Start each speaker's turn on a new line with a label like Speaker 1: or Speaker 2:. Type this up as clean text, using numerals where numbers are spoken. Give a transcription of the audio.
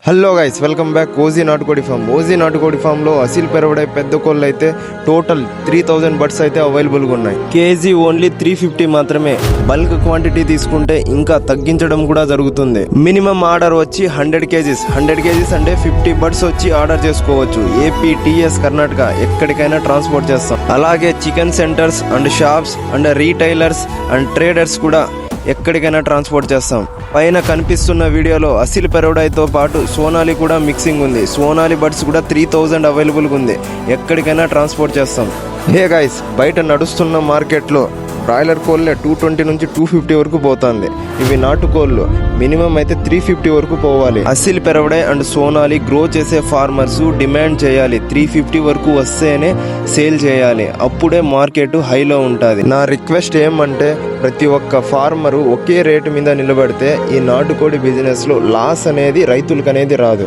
Speaker 1: Hello guys, welcome back. OG నాటుకోడి form. OG నాటుకోడి ఫామ్లో అసీల్ పెరవడే పెద్ద కోళ్ళు అయితే టోటల్ 3000 బర్డ్స్ అయితే అవైలబుల్గా ఉన్నాయి. కేజీ ఓన్లీ 350 మాత్రమే. బల్క్ క్వాంటిటీ తీసుకుంటే ఇంకా తగ్గించడం కూడా జరుగుతుంది. మినిమం ఆర్డర్ వచ్చి 100 కేజీస్. 100 కేజీస్ అంటే 50 బర్డ్స్ వచ్చి ఆర్డర్ చేసుకోవచ్చు. ఏపీ, టీఎస్, కర్ణాటక ఎక్కడికైనా ట్రాన్స్పోర్ట్ చేస్తాం. అలాగే chicken centres and shops and retailers and traders కూడా ఎక్కడికైనా ట్రాన్స్పోర్ట్ చేస్తాం. పైన కనిపిస్తున్న వీడియోలో అసీల్ పెరవడాయితో పాటు సోనాలి కూడా మిక్సింగ్ ఉంది. సోనాలి బర్డ్స్ కూడా 3000 అవైలబుల్గా ఉంది. ఎక్కడికైనా ట్రాన్స్పోర్ట్ చేస్తాం. హే గైస్, బయట నడుస్తున్న మార్కెట్లో బ్రాయిలర్ కోళ్ళే 220 నుంచి 250 వరకు పోతుంది. ఇవి నాటుకోళ్ళు మినిమం అయితే 350 వరకు పోవాలి. అసీల్ పెరవడే అండ్ సోనాలి గ్రో చేసే ఫార్మర్స్ డిమాండ్ చేయాలి. 350 వరకు వస్తేనే సేల్ చేయాలి. అప్పుడే మార్కెట్ హైలో ఉంటుంది. నా రిక్వెస్ట్ ఏమంటే ప్రతి ఒక్క ఫార్మరు ఒకే రేటు మీద నిలబడితే ఈ నాటుకోడి బిజినెస్లో లాస్ అనేది రైతులకు అనేది రాదు.